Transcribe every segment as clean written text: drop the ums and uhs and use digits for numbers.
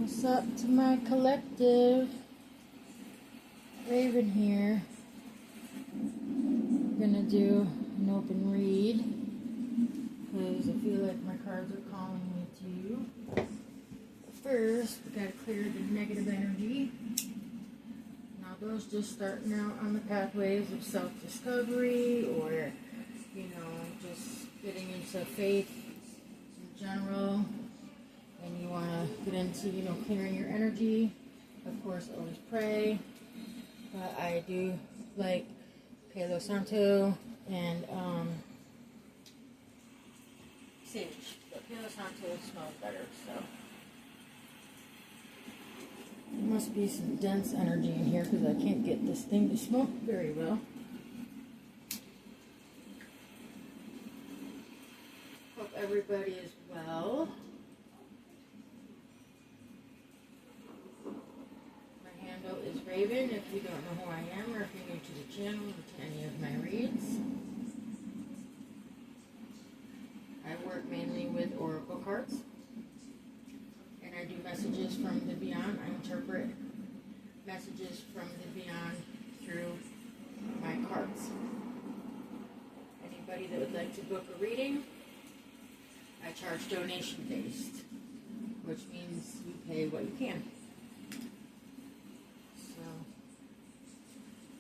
What's up to my collective? Raven here. I'm gonna do an open read because I feel like my cards are calling me to. First, we gotta clear the negative energy. Now, those just starting out on the pathways of self-discovery, or just getting into faith in general. And you want to get into, clearing your energy. Of course, always pray. But I do like Palo Santo and sage. But Palo Santo smells better, so. There must be some dense energy in here because I can't get this thing to smoke very well. Hope everybody is well. Is Raven, if you don't know who I am, or if you're new to the channel or to any of my reads. I work mainly with oracle cards, and I do messages from the beyond. I interpret messages from the beyond through my cards. Anybody that would like to book a reading, I charge donation based, which means you pay what you can.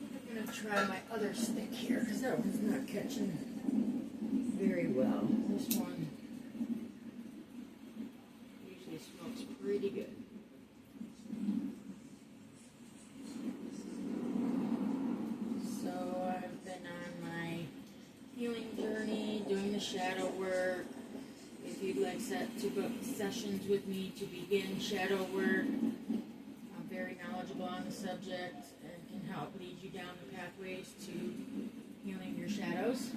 I'm going to try my other stick here because that one's not catching very well. This one usually smokes pretty good. So I've been on my healing journey, doing the shadow work. If you'd like to book sessions with me to begin shadow work, I'm very knowledgeable on the subject and can help lead you down the pathways to healing your shadows.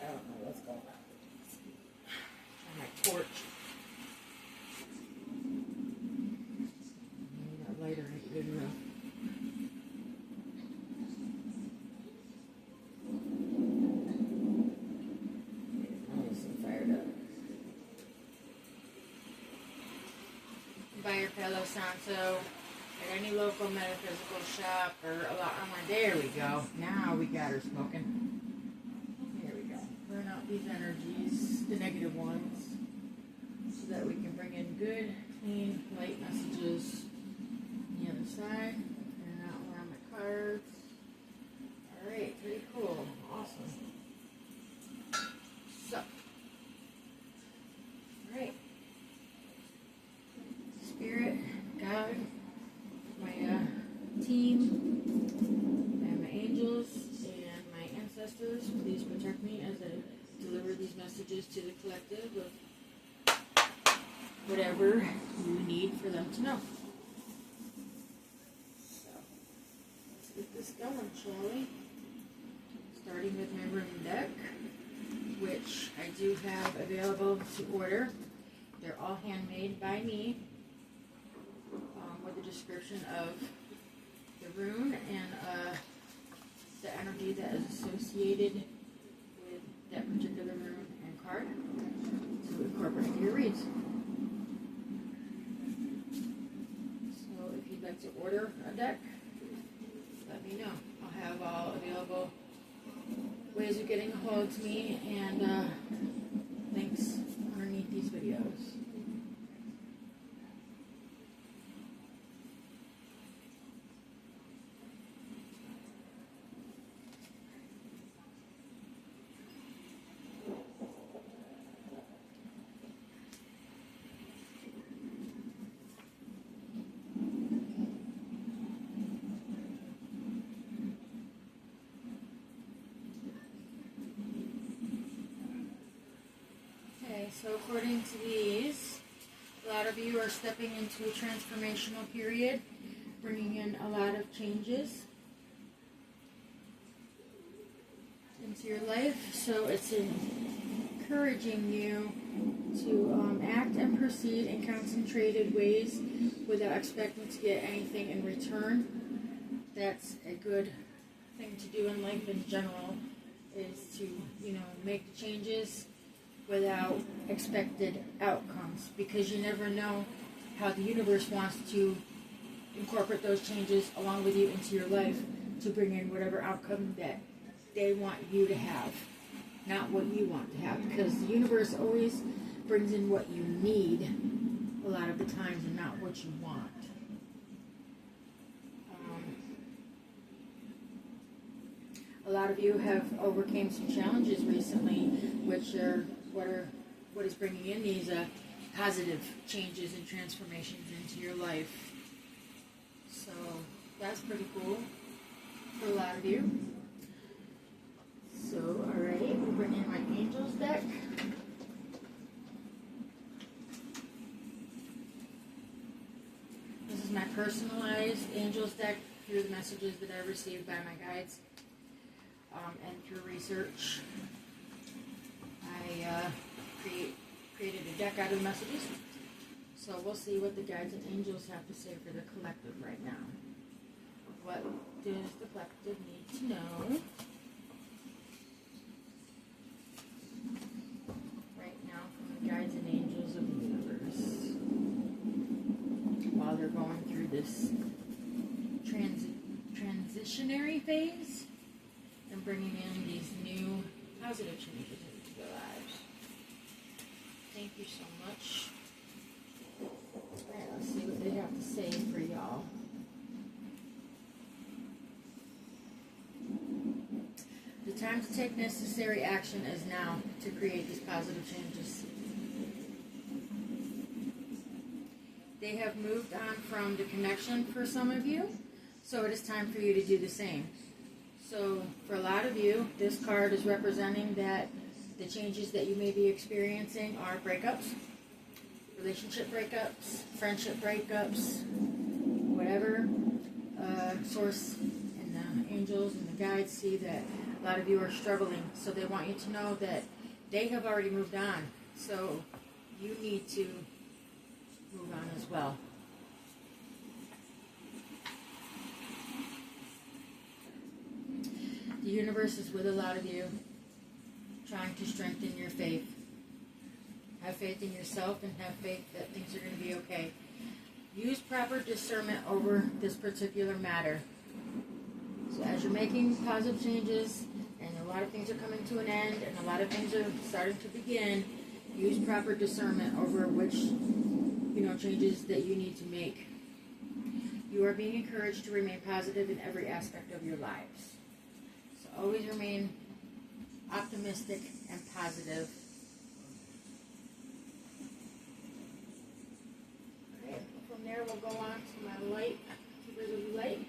I don't know what's going on. Try my torch. Maybe that lighter ain't good enough. Buy your Palo Santo at any local metaphysical shop or a lot online. There we go. Now we got her smoking. There we go. Burn out these energies, the negative ones, so that we can bring in good, clean, light messages on the other side. And now we're on the cards. Alright, pretty cool. Awesome. So, alright. Spirit, God, my team, and my angels, and my ancestors, please protect me as I deliver these messages to the collective of whatever you need for them to know. So, let's get this going, shall we? Starting with my room deck, which I do have available to order. They're all handmade by me. With a description of the rune and the energy that is associated with that particular rune and card to incorporate into your reads. So if you'd like to order a deck, let me know. I'll have all available ways of getting a hold of me and links underneath these videos. So according to these, a lot of you are stepping into a transformational period, bringing in a lot of changes into your life. So it's encouraging you to act and proceed in concentrated ways without expecting to get anything in return. That's a good thing to do in life in general, is to, make the changes without expected outcomes, because you never know how the universe wants to incorporate those changes along with you into your life to bring in whatever outcome that they want you to have, not what you want to have, because the universe always brings in what you need a lot of the times and not what you want. A lot of you have overcame some challenges recently, which are what is bringing in these positive changes and transformations into your life. So that's pretty cool for a lot of you. So, alrighty, we'll bring in my Angels deck. This is my personalized Angels deck through the messages that I received by my guides. And through research, I created a deck out of messages. So we'll see what the guides and angels have to say for the collective right now. What does the collective need to know right now from the guides and angels of the universe while they're going through this transitionary phase and bringing in these new positive changes into their lives. Thank you so much. Alright, let's see what they have to say for y'all. The time to take necessary action is now to create these positive changes. They have moved on from the connection for some of you, so it is time for you to do the same. So for a lot of you, this card is representing that the changes that you may be experiencing are breakups, relationship breakups, friendship breakups, whatever. Source and the angels and the guides see that a lot of you are struggling, so they want you to know that they have already moved on, so you need to move on as well. The universe is with a lot of you, trying to strengthen your faith. Have faith in yourself and have faith that things are going to be okay. Use proper discernment over this particular matter. So as you're making positive changes, and a lot of things are coming to an end, and a lot of things are starting to begin, use proper discernment over which, changes that you need to make. You are being encouraged to remain positive in every aspect of your lives. Always remain optimistic and positive. Okay, from there we'll go on to my light, light.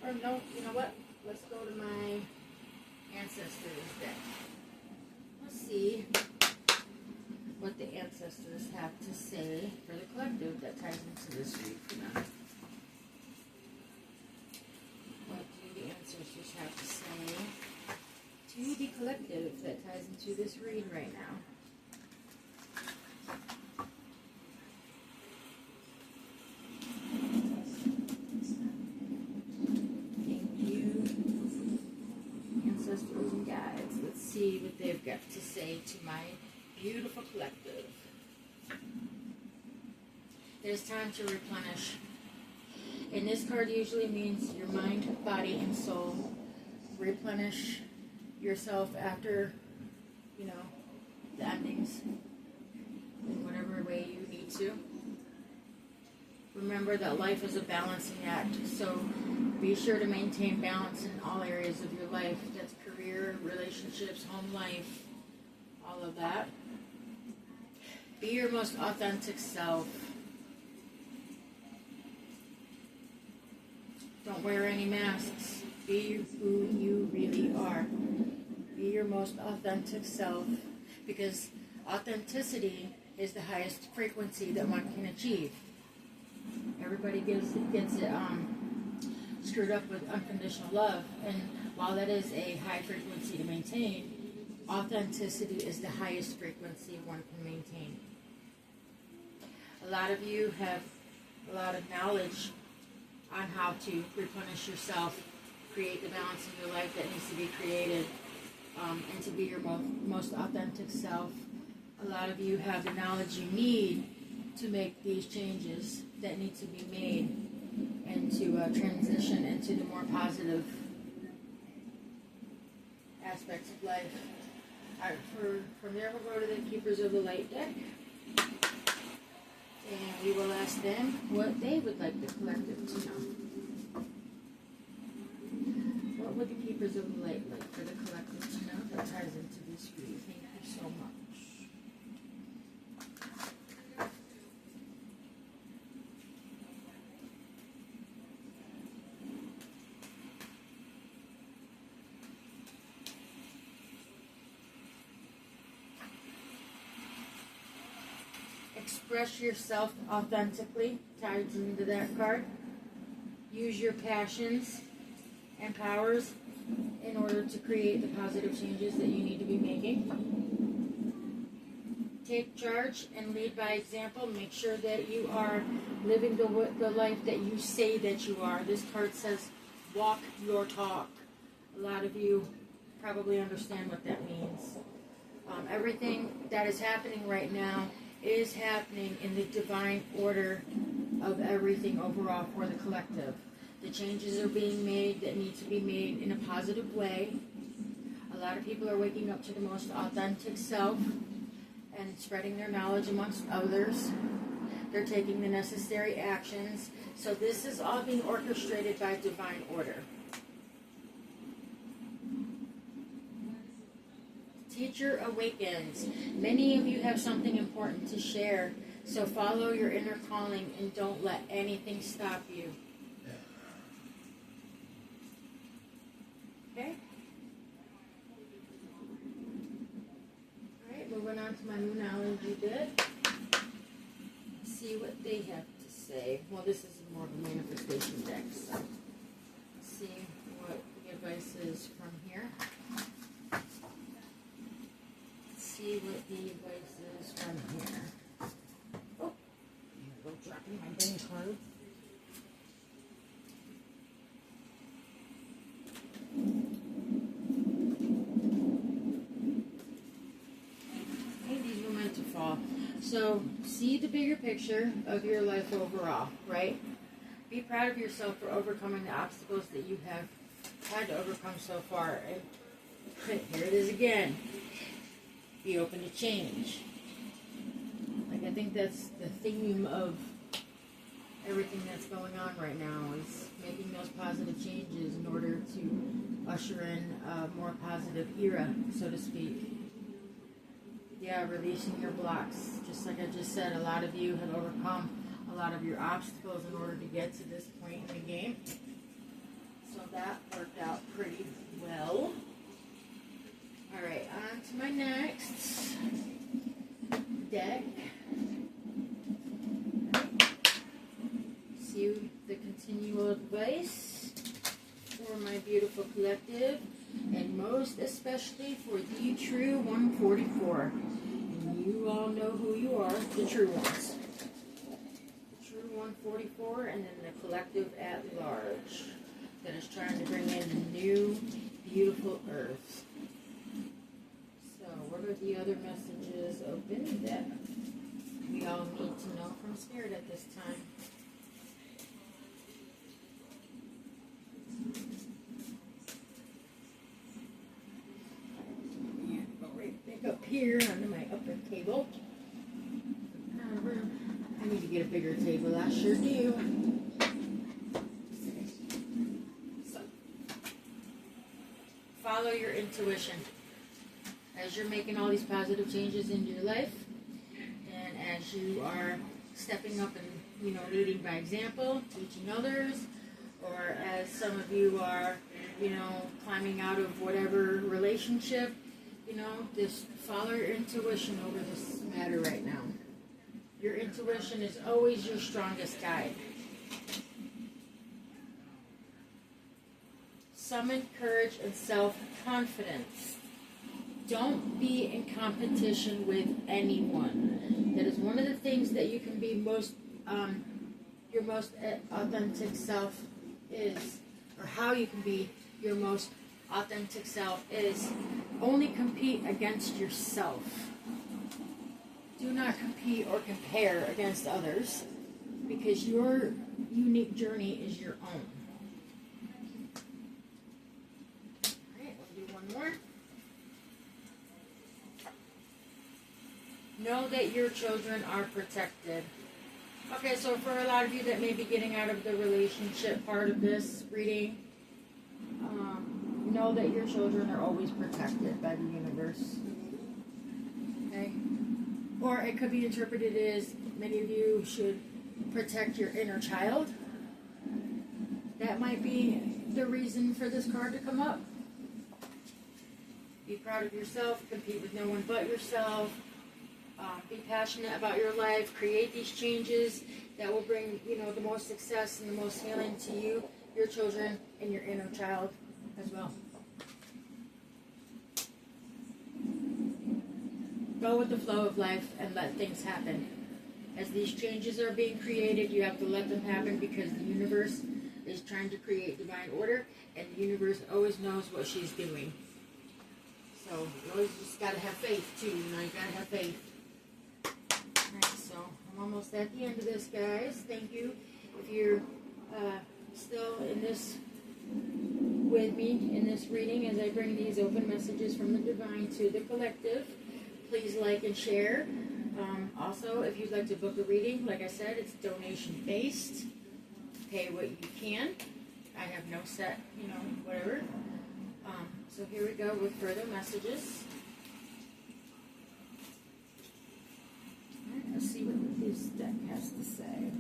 Or no, you know what? Let's go to my ancestors deck. Let's see what the ancestors have to say for the collective that ties into this read for them. What do the ancestors have to say to the collective that ties into this read right now? Thank you, ancestors and guides. Let's see what they've got to say to my beautiful collective. It is time to replenish. And this card usually means your mind, body, and soul. Replenish yourself after, the endings in whatever way you need to. Remember that life is a balancing act, so be sure to maintain balance in all areas of your life. That's career, relationships, home life, all of that. Be your most authentic self. Don't wear any masks. Be who you really are. Be your most authentic self, because authenticity is the highest frequency that one can achieve. Everybody gets it screwed up with unconditional love, and while that is a high frequency to maintain, authenticity is the highest frequency one can maintain. A lot of you have a lot of knowledge on how to replenish yourself, create the balance in your life that needs to be created, and to be your most authentic self. A lot of you have the knowledge you need to make these changes that need to be made and to transition into the more positive aspects of life. Alright, from there we'll go to the Keepers of the Light deck. And we will ask them what they would like the collective to know. What would the Keepers of the Light like for the collective to know that ties into this read? Thank you so much. Express yourself authentically, ties into that card. Use your passions and powers in order to create the positive changes that you need to be making. Take charge and lead by example. Make sure that you are living the life that you say that you are. This card says, walk your talk. A lot of you probably understand what that means. Everything that is happening right now is happening in the divine order of everything overall for the collective. The changes are being made that need to be made in a positive way. A lot of people are waking up to the most authentic self and spreading their knowledge amongst others. They're taking the necessary actions. So this is all being orchestrated by divine order. Teacher awakens. Many of you have something important to share, so follow your inner calling and don't let anything stop you. Okay? Alright, moving on to my Moonology bit. See what they have to say. Well, this is more of a manifestation deck, so see what the advice is from here. See what the advice is from here. Oh, here we go, dropping my dang card. Okay, these were meant to fall. So, see the bigger picture of your life overall, right? Be proud of yourself for overcoming the obstacles that you have had to overcome so far. And here it is again. Be open to change. Like, I think that's the theme of everything that's going on right now, is making those positive changes in order to usher in a more positive era, so to speak. Yeah, releasing your blocks. Just like I just said, a lot of you have overcome a lot of your obstacles in order to get to this point in the game. So that worked out pretty well. Alright, on to my next deck. See the continual advice for my beautiful collective, and most especially for the true 144. And you all know who you are, the true ones. The true 144, and then the collective at large that is trying to bring in the new, beautiful earth. What are the other messages open that we all need to know from Spirit at this time? And go right back up here onto my upper table. I need to get a bigger table, I sure do. So, follow your intuition. As you're making all these positive changes into your life, and as you are stepping up and, leading by example, teaching others, or as some of you are, climbing out of whatever relationship, just follow your intuition over this matter right now. Your intuition is always your strongest guide. Summon courage and self-confidence. Don't be in competition with anyone. That is one of the things that you can be your most authentic self is, or how you can be your most authentic self is only compete against yourself. do not compete or compare against others, because your unique journey is your own. Alright, we'll do one more. Know that your children are protected. Okay, so for a lot of you that may be getting out of the relationship part of this reading, know that your children are always protected by the universe. Okay? Or it could be interpreted as many of you should protect your inner child. That might be the reason for this card to come up. Be proud of yourself, compete with no one but yourself. Be passionate about your life. Create these changes that will bring, the most success and the most healing to you, your children, and your inner child as well. Go with the flow of life and let things happen. As these changes are being created, you have to let them happen, because the universe is trying to create divine order, and the universe always knows what she's doing. So you always just gotta have faith too. You gotta have faith. Alright, so I'm almost at the end of this, guys. Thank you. If you're still in this with me in this reading as I bring these open messages from the divine to the collective, please like and share. Also, if you'd like to book a reading, like I said, it's donation based. Pay what you can. I have no set, whatever. So here we go with further messages. Let's see what this deck has to say.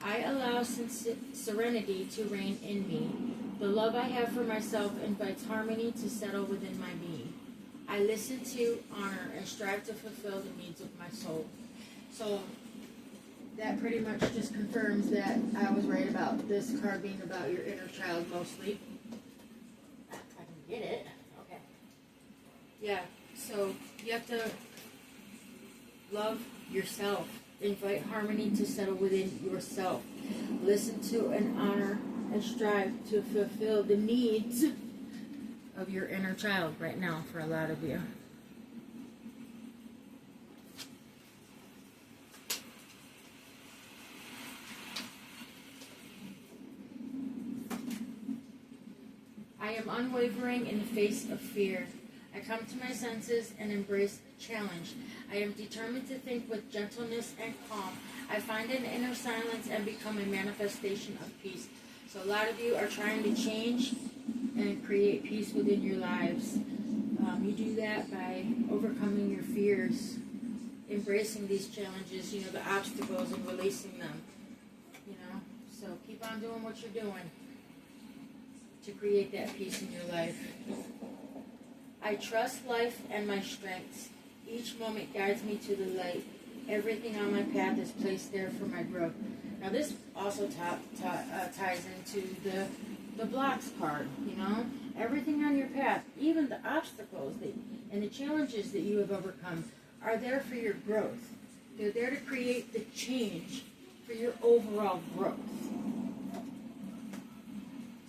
I allow serenity to reign in me. The love I have for myself invites harmony to settle within my being. I listen to, honor, and strive to fulfill the needs of my soul. So that pretty much just confirms that I was right about this card being about your inner child mostly. If I can get it. Okay. Yeah, so you have to love yourself. Invite harmony to settle within yourself. Listen to and honor and strive to fulfill the needs of your inner child right now for a lot of you. I am unwavering in the face of fear. I come to my senses and embrace challenge. I am determined to think with gentleness and calm. I find an inner silence and become a manifestation of peace. So a lot of you are trying to change and create peace within your lives. You do that by overcoming your fears, embracing these challenges, the obstacles, and releasing them. So keep on doing what you're doing to create that peace in your life. I trust life and my strengths. Each moment guides me to the light. Everything on my path is placed there for my growth. Now this also ties into the blocks card, Everything on your path, even the obstacles and the challenges that you have overcome, are there for your growth. They're there to create the change for your overall growth.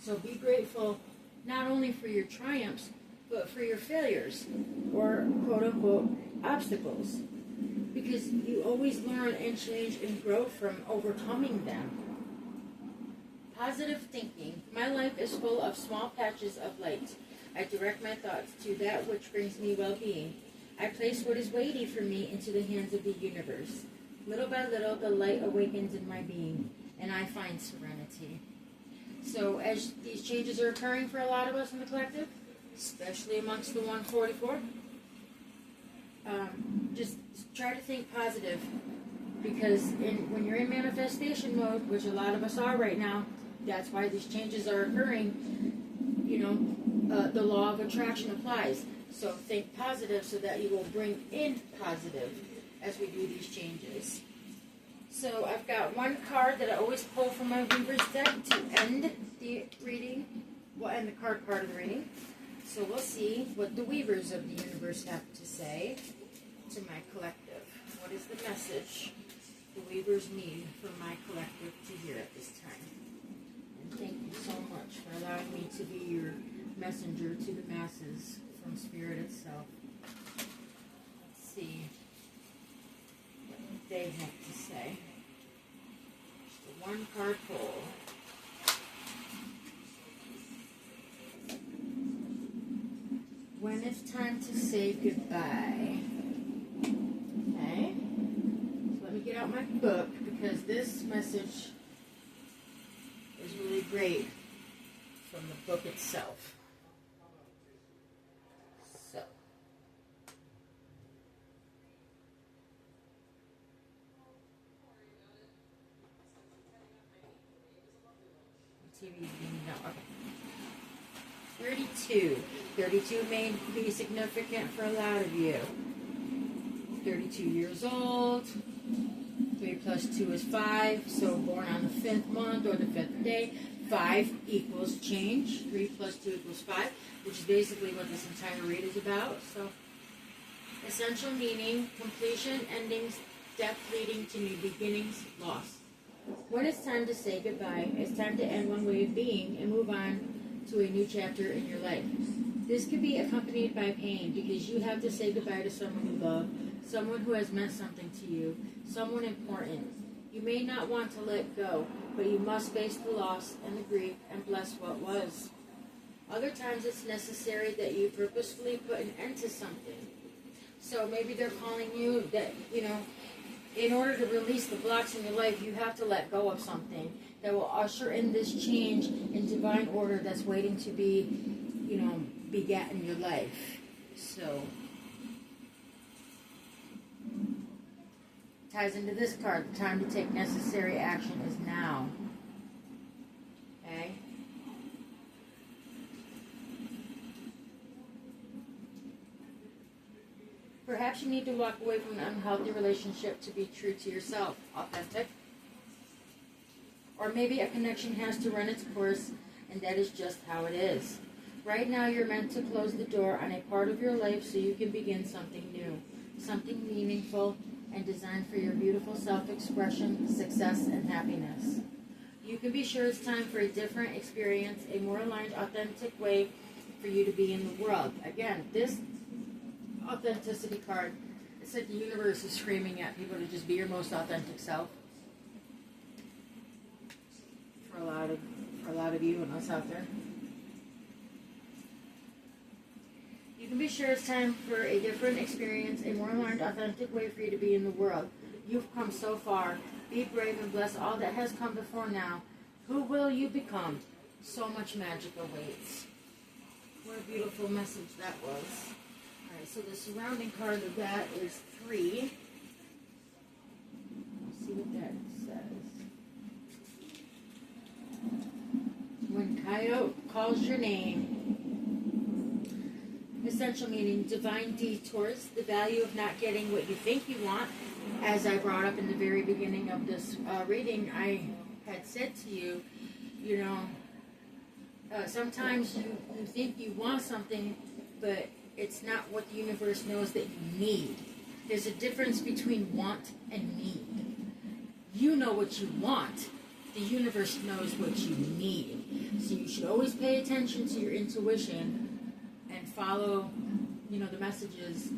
So be grateful not only for your triumphs, but for your failures, or quote-unquote obstacles, because you always learn and change and grow from overcoming them. Positive thinking. My life is full of small patches of light. I direct my thoughts to that which brings me well-being. I place what is weighty for me into the hands of the universe. Little by little, the light awakens in my being, and I find serenity. So as these changes are occurring for a lot of us in the collective, especially amongst the 144, just try to think positive, because when you're in manifestation mode, which a lot of us are right now, that's why these changes are occurring. The law of attraction applies. So think positive so that you will bring in positive as we do these changes. So I've got one card that I always pull from my Weaver's deck to end the reading, end the card part of the reading. So we'll see what the Weavers of the universe have to say to my collective. What is the message the Weavers need from my collective to hear at this time? And thank you so much for allowing me to be your messenger to the masses from Spirit itself. Let's see. they have to say. Just a one card pull. When it's time to say goodbye. Okay? So let me get out my book because this message is really great from the book itself. So. TV being no, okay. 32. 32 may be significant for a lot of you. 32 years old. 3 plus 2 is 5. So born on the 5th month or the 5th day. 5 equals change. 3 plus 2 equals 5, which is basically what this entire read is about. So, essential meaning, completion, endings, death leading to new beginnings, loss. When it's time to say goodbye, it's time to end one way of being and move on to a new chapter in your life. This could be accompanied by pain because you have to say goodbye to someone you love, someone who has meant something to you, someone important. You may not want to let go, but you must face the loss and the grief and bless what was. Other times it's necessary that you purposefully put an end to something. So maybe they're calling you that, in order to release the blocks in your life, you have to let go of something that will usher in this change in divine order that's waiting to be, begat in your life. So, ties into this card. The time to take necessary action is now. Okay? Perhaps you need to walk away from an unhealthy relationship to be true to yourself, authentic. Or maybe a connection has to run its course, and that is just how it is. Right now, you're meant to close the door on a part of your life so you can begin something new, something meaningful, and designed for your beautiful self-expression, success, and happiness. You can be sure it's time for a different experience, a more aligned, authentic way for you to be in the world. Again, this authenticity card, it's like the universe is screaming at people to just be your most authentic self. For a lot of you and us out there. You can be sure it's time for a different experience, a more aligned, authentic way for you to be in the world. You've come so far. Be brave and bless all that has come before now. Who will you become? So much magic awaits. What a beautiful message that was. Alright, so the surrounding card of that is 3. Let's see what that says. When Coyote calls your name. Essential meaning, divine detours, the value of not getting what you think you want. As I brought up in the very beginning of this reading, I had said to you, sometimes you think you want something, but it's not what the universe knows that you need. There's a difference between want and need. You know what you want. The universe knows what you need. So you should always pay attention to your intuition and follow, the messages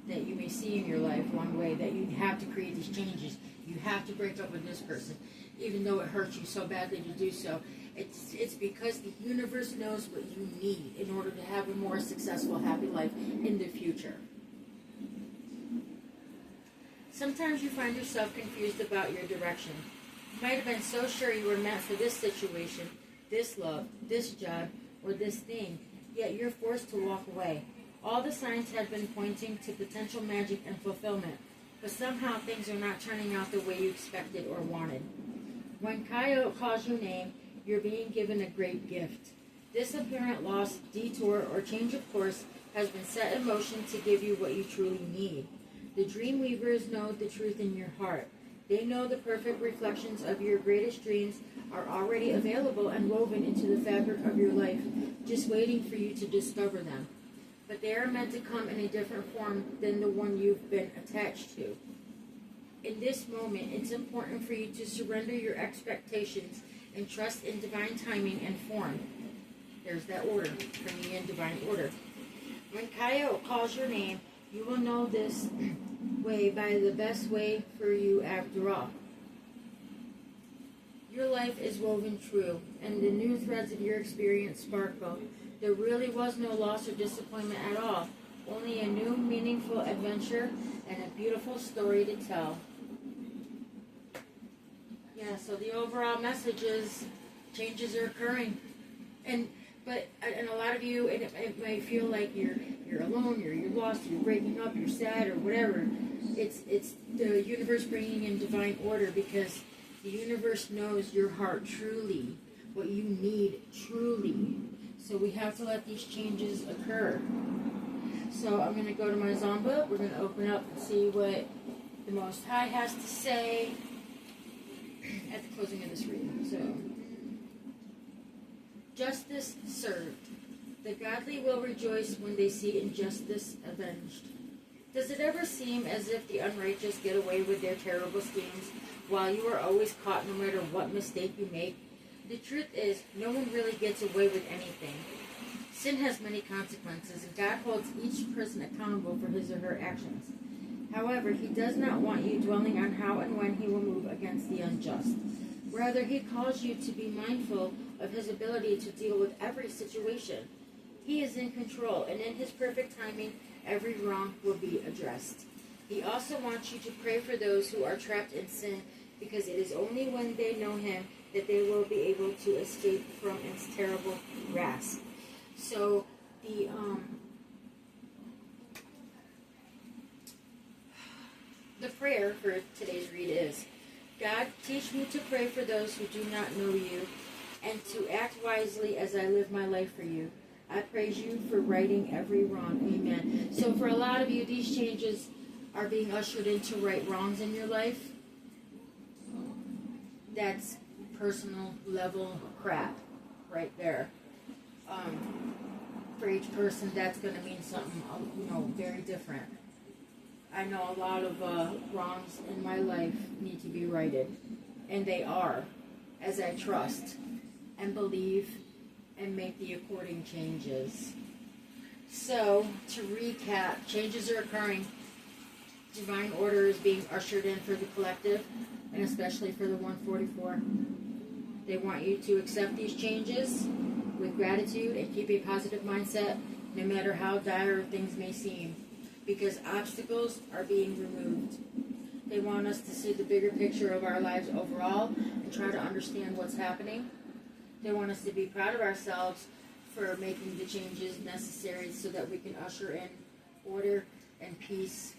that you may see in your life one way, that you have to create these changes. You have to break up with this person, even though it hurts you so badly to do so. It's because the universe knows what you need in order to have a more successful, happy life in the future. Sometimes you find yourself confused about your direction. You might have been so sure you were meant for this situation, this love, this job, or this thing, yet you're forced to walk away. All the signs have been pointing to potential magic and fulfillment, but somehow things are not turning out the way you expected or wanted. When Coyote calls your name, you're being given a great gift. This apparent loss, detour, or change of course has been set in motion to give you what you truly need. The dream weavers know the truth in your heart. They know the perfect reflections of your greatest dreams are already available and woven into the fabric of your life, just waiting for you to discover them. But they are meant to come in a different form than the one you've been attached to. In this moment, it's important for you to surrender your expectations and trust in divine timing and form. There's that order, bringing in divine order. When Coyote calls your name, you will know this way by the best way for you after all. Your life is woven true, and the new threads of your experience sparkle. There really was no loss or disappointment at all, only a new, meaningful adventure and a beautiful story to tell. Yeah, so the overall message is changes are occurring. And a lot of you, it may feel like you're alone, you're lost, you're breaking up, you're sad, or whatever. It's the universe bringing in divine order, because the universe knows your heart truly, what you need truly. So we have to let these changes occur. So I'm going to go to my Zamba. We're going to open up and see what the Most High has to say at the closing of this reading. So, justice served. The godly will rejoice when they see injustice avenged. Does it ever seem as if the unrighteous get away with their terrible schemes, while you are always caught no matter what mistake you make? The truth is, no one really gets away with anything. Sin has many consequences, and God holds each person accountable for his or her actions. However, he does not want you dwelling on how and when he will move against the unjust. Rather, he calls you to be mindful of his ability to deal with every situation. He is in control, and in his perfect timing, every wrong will be addressed. He also wants you to pray for those who are trapped in sin, because it is only when they know him that they will be able to escape from its terrible grasp. So the prayer for today's read is, God, teach me to pray for those who do not know you, and to act wisely as I live my life for you. I praise you for righting every wrong. Amen. So for a lot of you, these changes are being ushered in to right wrongs in your life. That's personal level crap right there. For each person, that's going to mean something, very different. I know a lot of wrongs in my life need to be righted, and they are, as I trust and believe and make the according changes. So, to recap, changes are occurring. Divine order is being ushered in for the collective, and especially for the 144. They want you to accept these changes with gratitude and keep a positive mindset, no matter how dire things may seem, because obstacles are being removed. They want us to see the bigger picture of our lives overall and try to understand what's happening. They want us to be proud of ourselves for making the changes necessary so that we can usher in order and peace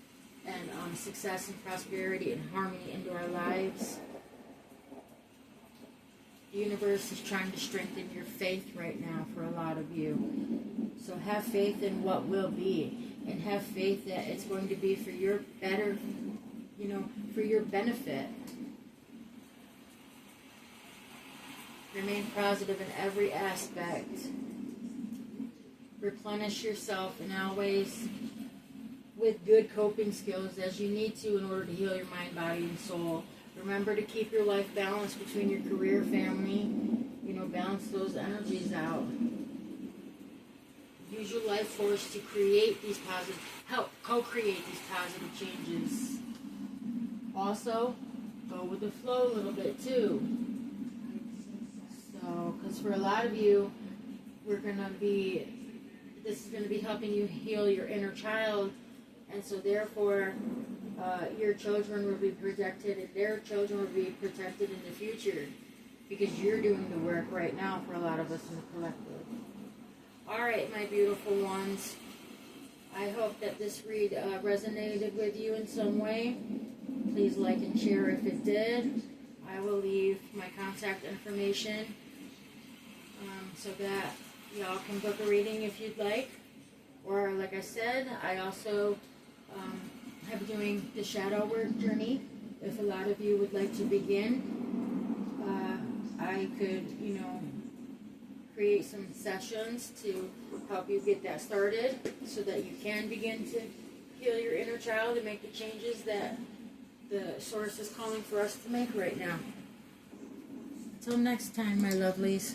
and success and prosperity and harmony into our lives. The universe is trying to strengthen your faith right now for a lot of you. So have faith in what will be, and have faith that it's going to be for your better, for your benefit. Remain positive in every aspect. Replenish yourself in always with good coping skills as you need to in order to heal your mind, body, and soul. Remember to keep your life balanced between your career, family, balance those energies out. Use your life force to create these help co-create these positive changes. Also, go with the flow a little bit too. So, because for a lot of you, this is going to be helping you heal your inner child, and so therefore, your children will be protected, and their children will be protected in the future, because you're doing the work right now for a lot of us in the collective. All right, my beautiful ones. I hope that this read resonated with you in some way. Please like and share if it did. I will leave my contact information so that y'all can book a reading if you'd like. Or like I said, I also have doing the shadow work journey. If a lot of you would like to begin, I could, create some sessions to help you get that started so that you can begin to heal your inner child and make the changes that the source is calling for us to make right now. Till next time, my lovelies.